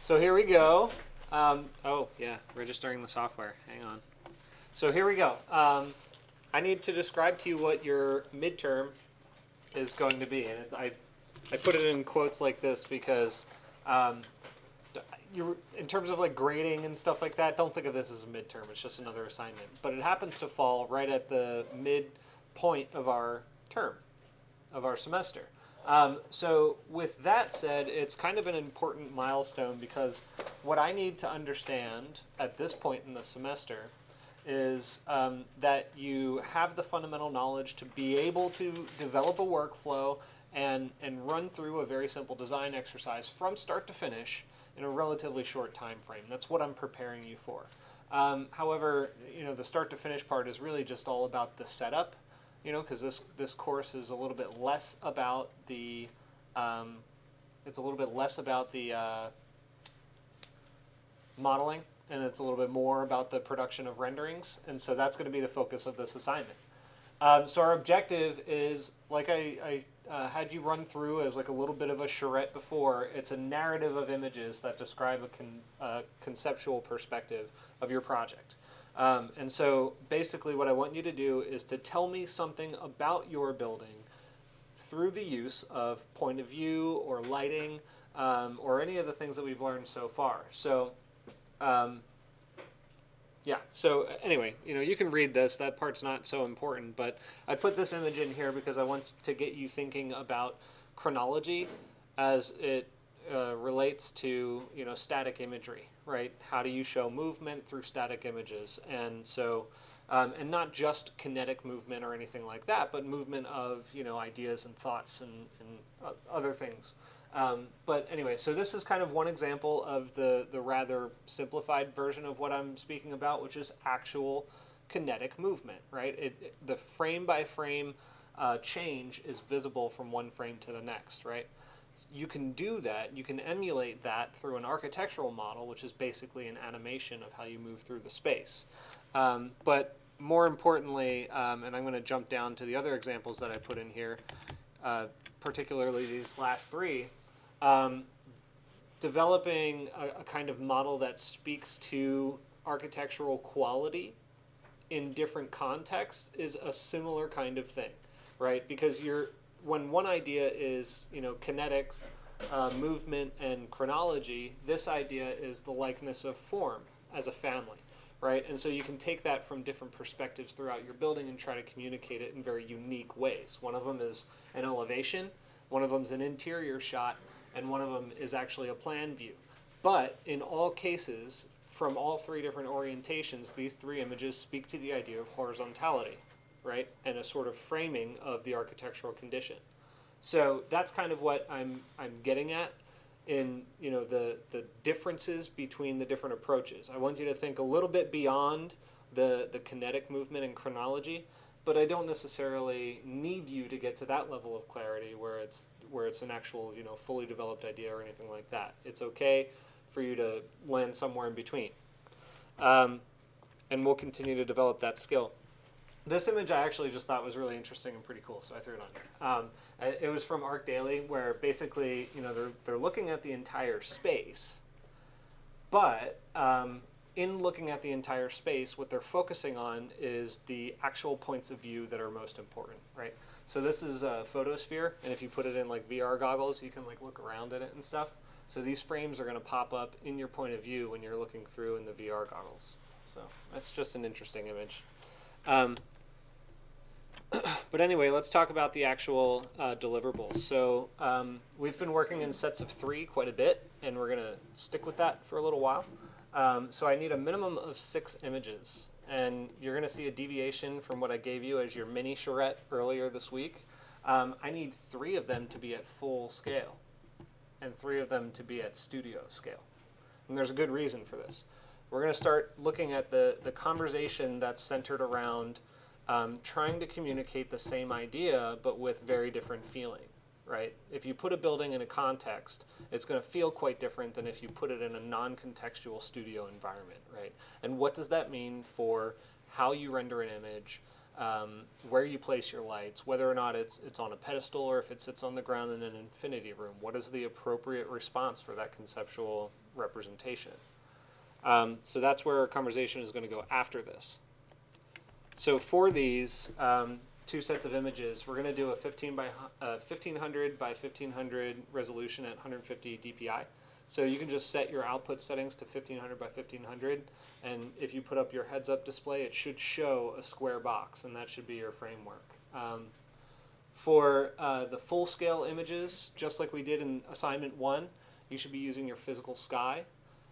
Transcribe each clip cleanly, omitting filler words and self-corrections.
So here we go. Oh, yeah, registering the software. Hang on. So here we go. I need to describe to you what your midterm is going to be. And I put it in quotes like this because in terms of like grading and stuff like that, don't think of this as a midterm. It's just another assignment. But it happens to fall right at the midpoint of our term, of our semester. So with that said, it's kind of an important milestone because what I need to understand at this point in the semester is that you have the fundamental knowledge to be able to develop a workflow and run through a very simple design exercise from start to finish in a relatively short time frame. That's what I'm preparing you for. However, the start to finish part is really just all about the setup, because this course is a little bit less about the modeling, and it's a little bit more about the production of renderings, and so that's going to be the focus of this assignment. So our objective is, like I had you run through as like a little bit of a charrette before, it's a narrative of images that describe a conceptual perspective of your project. And so basically what I want you to do is to tell me something about your building through the use of point of view or lighting or any of the things that we've learned so far. So yeah, so anyway, you can read this. That part's not so important, but I put this image in here because I want to get you thinking about chronology as it relates to, static imagery, right? How do you show movement through static images? And so, and not just kinetic movement or anything like that, but movement of, ideas and thoughts and other things. But anyway, so this is kind of one example of the rather simplified version of what I'm speaking about, which is actual kinetic movement, right? The frame by frame change is visible from one frame to the next, right? You can do that, you can emulate that through an architectural model, which is basically an animation of how you move through the space. But more importantly, and I'm going to jump down to the other examples that I put in here, particularly these last three, developing a kind of model that speaks to architectural quality in different contexts is a similar kind of thing, right? Because when one idea is, kinetics, movement, and chronology, this idea is the likeness of form as a family, right? And so you can take that from different perspectives throughout your building and try to communicate it in very unique ways. One of them is an elevation, one of them is an interior shot, and one of them is actually a plan view. But in all cases, from all three different orientations, these three images speak to the idea of horizontality, right? And a sort of framing of the architectural condition. So that's kind of what I'm getting at in the differences between the different approaches. I want you to think a little bit beyond the kinetic movement and chronology, but I don't necessarily need you to get to that level of clarity where it's an actual fully developed idea or anything like that. It's okay for you to land somewhere in between, and we'll continue to develop that skill. This image I actually just thought was really interesting and pretty cool, so I threw it on here. It was from Arc Daily, where basically they're looking at the entire space, but in looking at the entire space, what they're focusing on is the actual points of view that are most important, right? So this is a photosphere, and if you put it in like VR goggles, you can like look around in it and stuff. So these frames are going to pop up in your point of view when you're looking through in the VR goggles. So that's just an interesting image. But anyway, let's talk about the actual deliverables. So we've been working in sets of 3 quite a bit, and we're going to stick with that for a little while. So I need a minimum of 6 images, and you're going to see a deviation from what I gave you as your mini charrette earlier this week. I need 3 of them to be at full scale, and 3 of them to be at studio scale. And there's a good reason for this. We're going to start looking at the conversation that's centered around trying to communicate the same idea, but with very different feeling. Right? If you put a building in a context, it's going to feel quite different than if you put it in a non-contextual studio environment, right? And what does that mean for how you render an image, where you place your lights, whether or not it's on a pedestal or if it sits on the ground in an infinity room? What is the appropriate response for that conceptual representation. So that's where our conversation is going to go after this. So for these two sets of images, we're going to do a 1500 by 1500 resolution at 150 dpi. So you can just set your output settings to 1500 by 1500, and if you put up your heads-up display, it should show a square box, and that should be your framework. For the full-scale images, just like we did in assignment 1, you should be using your physical sky.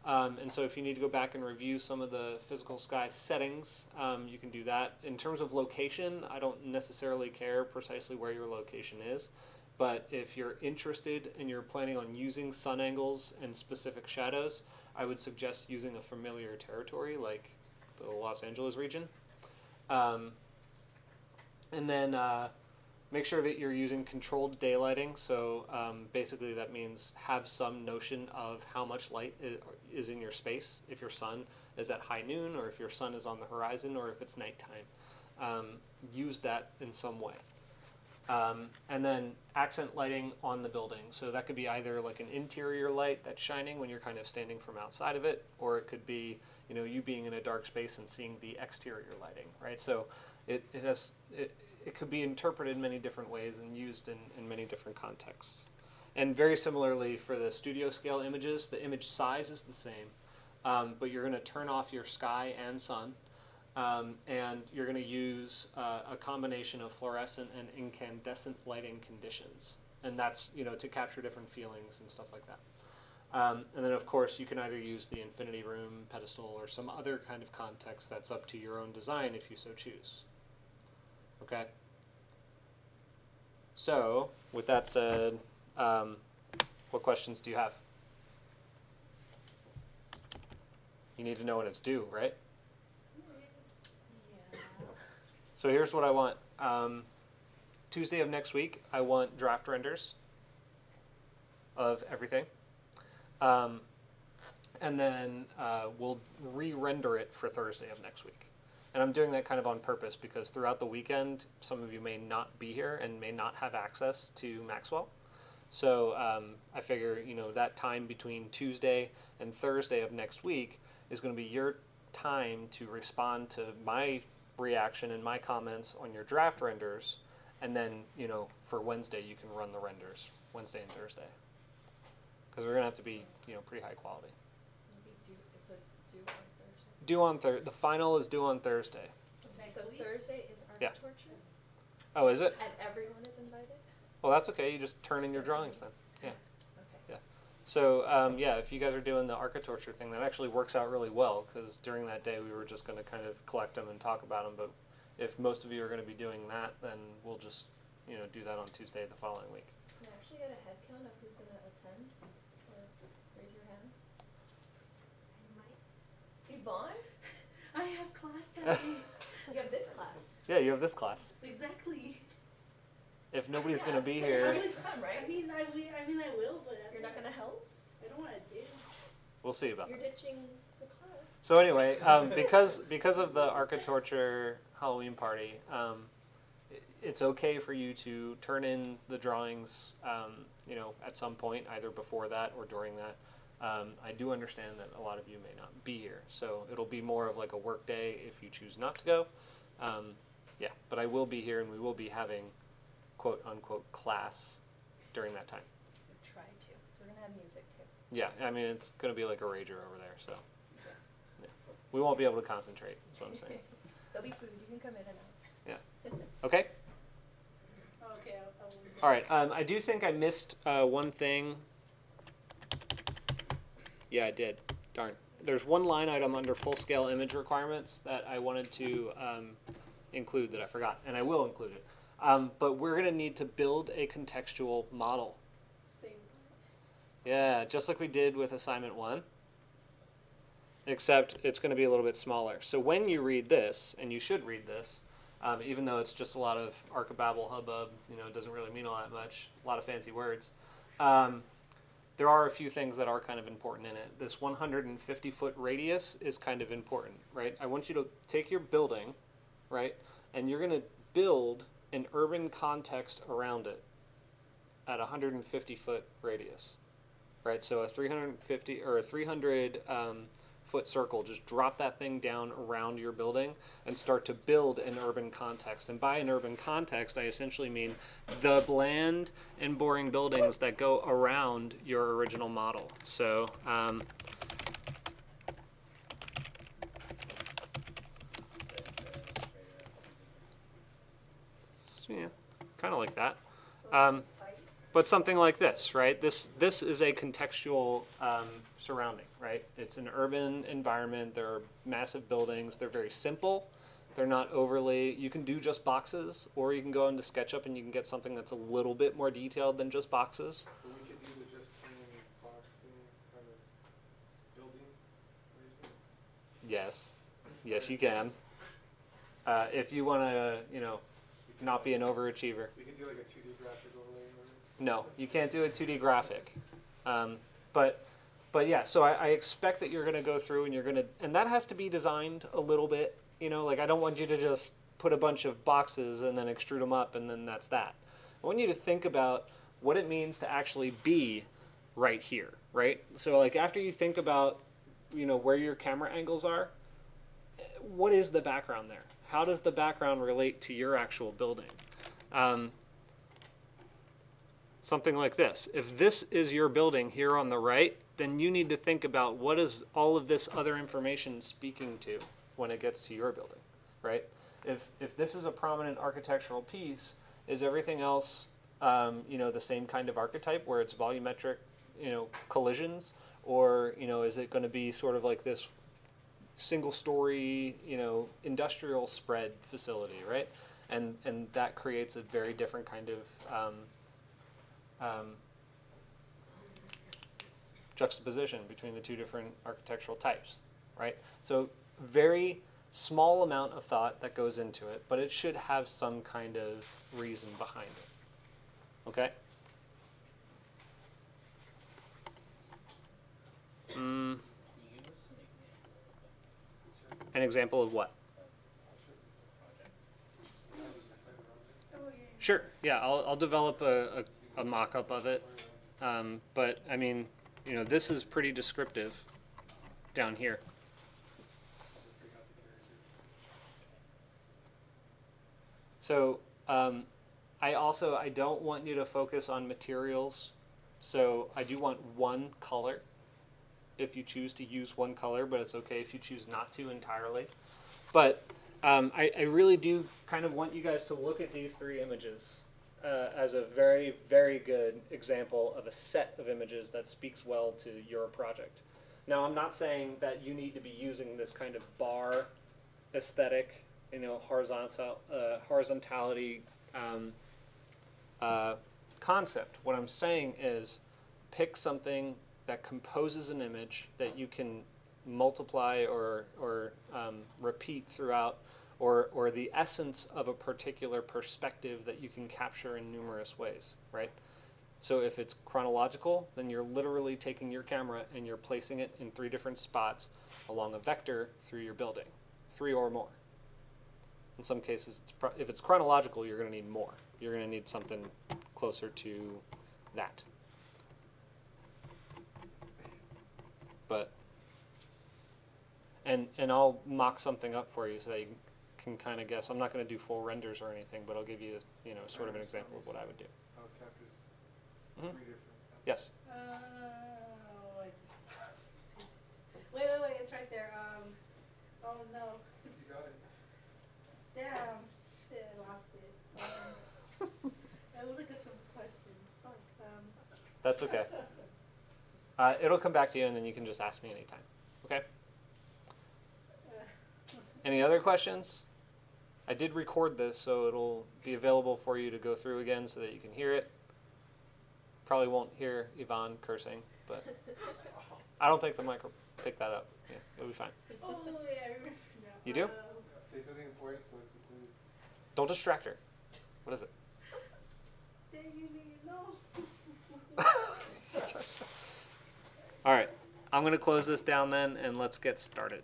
And so if you need to go back and review some of the physical sky settings, you can do that. In terms of location, I don't necessarily care precisely where your location is, but if you're interested and you're planning on using sun angles and specific shadows, I would suggest using a familiar territory like the Los Angeles region. And then make sure that you're using controlled daylighting. So basically that means have some notion of how much light is in your space, if your sun is at high noon, or if your sun is on the horizon, or if it's nighttime. Use that in some way. And then accent lighting on the building. So that could be either like an interior light that's shining when you're kind of standing from outside of it, or it could be, you know, you being in a dark space and seeing the exterior lighting, right? So it could be interpreted many different ways and used in many different contexts. And very similarly for the studio scale images, the image size is the same, but you're going to turn off your sky and sun. And you're going to use a combination of fluorescent and incandescent lighting conditions, and that's, you know, to capture different feelings and stuff like that. And then of course you can either use the infinity room pedestal or some other kind of context that's up to your own design if you so choose. Okay. So with that said, what questions do you have? You need to know when it's due, right? So here's what I want. Tuesday of next week, I want draft renders of everything. And then we'll re-render it for Thursday of next week. And I'm doing that kind of on purpose because throughout the weekend, some of you may not be here and may not have access to Maxwell. So I figure, you know, that time between Tuesday and Thursday of next week is going to be your time to respond to my reaction and my comments on your draft renders, and then, you know, for Wednesday you can run the renders Wednesday and Thursday, because we're gonna have to be, you know, pretty high quality. It's due on Thursday. Due on the final is due on Thursday. Okay, so Thursday is art Yeah. torture. Oh, is it? And everyone is invited. Well, that's okay. You just turn in your drawings then. Yeah. Okay. Yeah. So yeah, if you guys are doing the architecture thing, that actually works out really well, because during that day we were just going to kind of collect them and talk about them. But if most of you are going to be doing that, then we'll just, you know, do that on Tuesday the following week. Can I actually get a head count of who's going to attend? Or raise your hand. Yvonne? I have class that day. You have this class. Yeah, you have this class. Exactly. If nobody's going to be So here, you're having fun, right? I mean, I will, but You're not going to help? I don't want to ditch. we'll see about You're that. ditching the class. So anyway, because of the architecture Halloween party, it's okay for you to turn in the drawings, you know, at some point, either before that or during that. I do understand that a lot of you may not be here, so it'll be more of like a work day if you choose not to go. Yeah, but I will be here, and we will be having quote unquote class during that time. Try to. So we're going to have music too. Yeah, I mean, it's going to be like a rager over there, so yeah. We won't be able to concentrate, is what I'm saying. There'll be food. You can come in and out. Yeah. Okay? Okay, I will. All right. I do think I missed one thing. Yeah, I did. Darn. There's one line item under full-scale image requirements that I wanted to include that I forgot, and I will include it. But we're going to need to build a contextual model. Same. Yeah, just like we did with assignment 1, except it's going to be a little bit smaller. So when you read this, and you should read this, even though it's just a lot of archibabble hubbub, you know, it doesn't really mean all that much, a lot of fancy words, there are a few things that are kind of important in it. This 150-foot radius is kind of important, right? I want you to take your building, right, and you're going to build an urban context around it at 150-foot radius. right? So a 350 or a 300 foot circle, just drop that thing down around your building and start to build an urban context. And by an urban context, I essentially mean the bland and boring buildings that go around your original model. So yeah, kind of like that. So Um, site. But something like this, right? This is a contextual surrounding, right? It's an urban environment. There are massive buildings. They're very simple. They're not overly. You can do just boxes, or you can go into SketchUp and you can get something that's a little bit more detailed than just boxes. But we could do the just plain box thing kind of building arrangement. Yes, you can. If you want to, not be an overachiever. We could do like a 2D graphic overlay. No, you can't do a 2D graphic. But yeah, so I expect that you're going to go through and you're going to, and that has to be designed a little bit, like I don't want you to just put a bunch of boxes and then extrude them up and then that's that. I want you to think about what it means to actually be right here, right? So like after you think about, where your camera angles are, what is the background there? How does the background relate to your actual building? Something like this. If this is your building here on the right, then you need to think about what is all of this other information speaking to when it gets to your building, right? If this is a prominent architectural piece, is everything else, the same kind of archetype where it's volumetric, collisions, or is it going to be sort of like this single-story, industrial spread facility, right? And that creates a very different kind of juxtaposition between the two different architectural types, right? So very small amount of thought that goes into it, but it should have some kind of reason behind it. Okay? An example of what? Oh, yeah. Sure. Yeah, I'll develop a mock-up of it. But I mean, this is pretty descriptive down here. So I don't want you to focus on materials. So I do want one color if you choose to use one color, but it's okay if you choose not to entirely. But I really do kind of want you guys to look at these three images as a very, very good example of a set of images that speaks well to your project. Now, I'm not saying that you need to be using this kind of bar aesthetic, horizontality concept. What I'm saying is pick something that composes an image that you can multiply or repeat throughout, or the essence of a particular perspective that you can capture in numerous ways, right? So if it's chronological, then you're literally taking your camera and you're placing it in 3 different spots along a vector through your building, 3 or more. In some cases, if it's chronological, you're going to need more. You're going to need something closer to that. But, and I'll mock something up for you so that you can kind of guess. I'm not going to do full renders or anything, but I'll give you, sort of an example of what I would do. How it captures Mhm. 3 different. Yes. I just wait, it's right there. Oh no. You got it. Damn, shit, I lost it. It was like a simple question. Fuck, That's okay. It'll come back to you, and then you can just ask me anytime. Okay? Any other questions? I did record this, so it'll be available for you to go through again so that you can hear it. Probably won't hear Yvonne cursing, but I don't think the mic will pick that up. Yeah, it'll be fine. oh yeah, I remember now. You do? Say something important so it's included. Don't distract her. What is it? Then you need to know. All right. I'm going to close this down then, and let's get started.